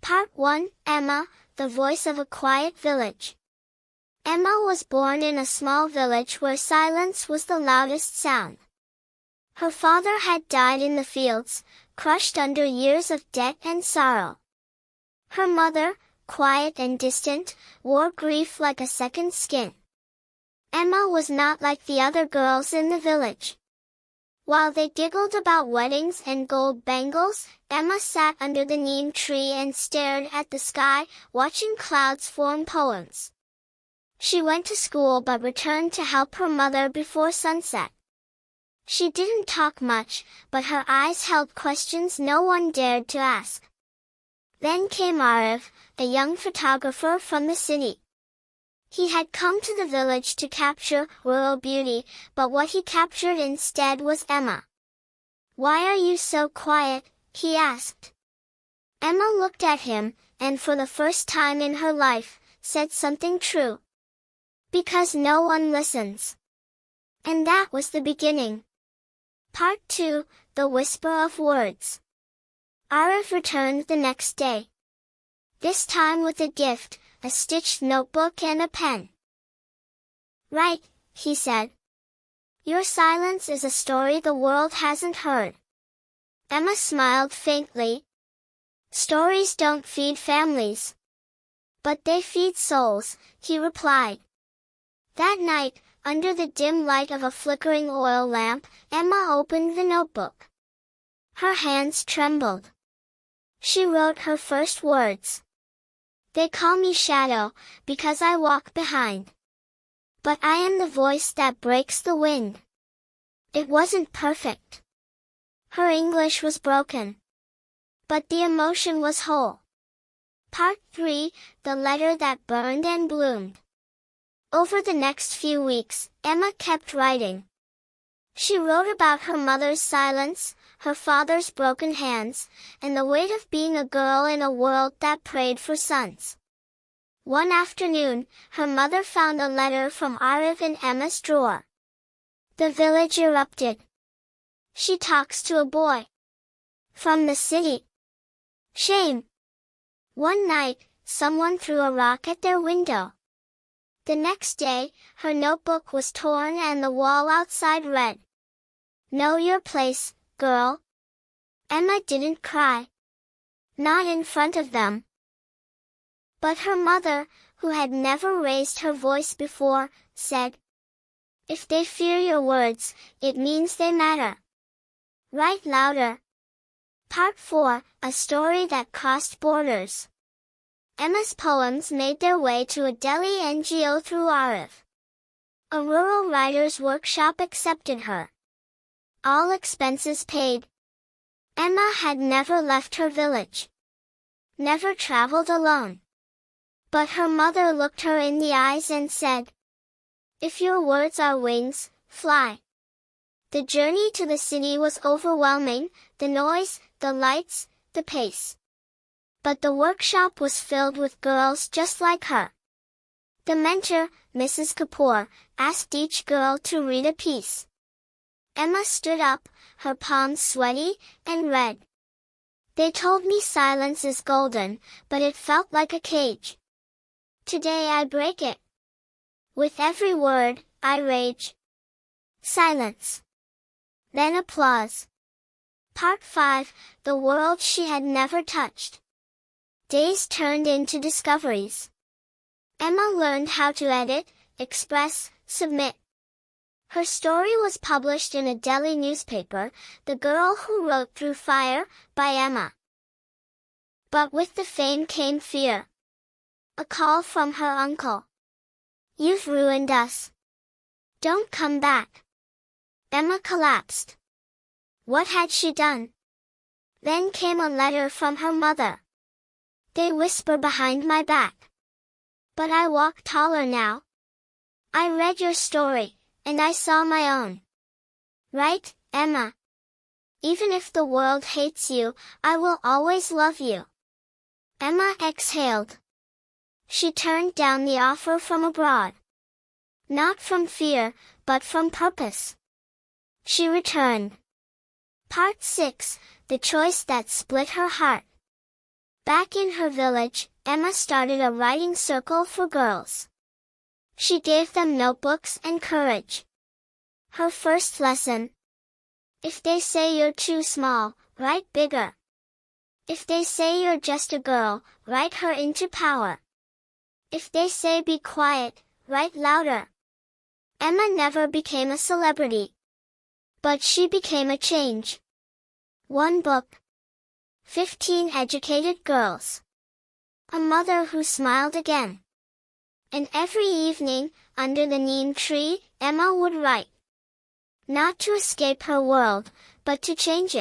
Part 1, Emma, the voice of a quiet village. Emma was born in a small village where silence was the loudest sound. Her father had died in the fields, crushed under years of debt and sorrow. Her mother, quiet and distant, wore grief like a second skin. Emma was not like the other girls in the village. While they giggled about weddings and gold bangles, Emma sat under the neem tree and stared at the sky, watching clouds form poems. She went to school but returned to help her mother before sunset. She didn't talk much, but her eyes held questions no one dared to ask. Then came Arif, a young photographer from the city. He had come to the village to capture rural beauty, but what he captured instead was Emma. "Why are you so quiet?" he asked. Emma looked at him, and for the first time in her life, said something true. "Because no one listens." And that was the beginning. Part 2, The Whisper of Words. Arif returned the next day. This time with a gift, a stitched notebook and a pen. "Write," he said. "Your silence is a story the world hasn't heard." Emma smiled faintly. "Stories don't feed families. But they feed souls," he replied. That night, under the dim light of a flickering oil lamp, Emma opened the notebook. Her hands trembled. She wrote her first words. "They call me Shadow, because I walk behind. But I am the voice that breaks the wind." It wasn't perfect. Her English was broken. But the emotion was whole. Part 3, The Letter That Burned and Bloomed. Over the next few weeks, Emma kept writing. She wrote about her mother's silence, her father's broken hands, and the weight of being a girl in a world that prayed for sons. One afternoon, her mother found a letter from Arif in Emma's drawer. The village erupted. "She talks to a boy. From the city. Shame." One night, someone threw a rock at their window. The next day, her notebook was torn and the wall outside read, "Know your place, girl." Emma didn't cry. Not in front of them. But her mother, who had never raised her voice before, said, "If they fear your words, it means they matter. Write louder." Part 4, A Story That Crossed Borders. Emma's poems made their way to a Delhi NGO through Arif. A rural writers' workshop accepted her. All expenses paid. Emma had never left her village. Never traveled alone. But her mother looked her in the eyes and said, "If your words are wings, fly." The journey to the city was overwhelming, the noise, the lights, the pace. But the workshop was filled with girls just like her. The mentor, Mrs. Kapoor, asked each girl to read a piece. Emma stood up, her palms sweaty, and read. "They told me silence is golden, but it felt like a cage. Today I break it. With every word, I rage." Silence. Then applause. Part 5, The World She Had Never Touched. Days turned into discoveries. Emma learned how to edit, express, submit. Her story was published in a Delhi newspaper, The Girl Who Wrote Through Fire, by Emma. But with the fame came fear. A call from her uncle. "You've ruined us. Don't come back." Emma collapsed. What had she done? Then came a letter from her mother. "They whisper behind my back. But I walk taller now. I read your story, and I saw my own. Write, Emma. Even if the world hates you, I will always love you." Emma exhaled. She turned down the offer from abroad. Not from fear, but from purpose. She returned. Part 6, The Choice That Split Her Heart. Back in her village, Emma started a writing circle for girls. She gave them notebooks and courage. Her first lesson: if they say you're too small, write bigger. If they say you're just a girl, write her into power. If they say be quiet, write louder. Emma never became a celebrity, but she became a change. One book, 15 educated girls. A mother who smiled again. And every evening, under the neem tree, Emma would write. Not to escape her world, but to change it.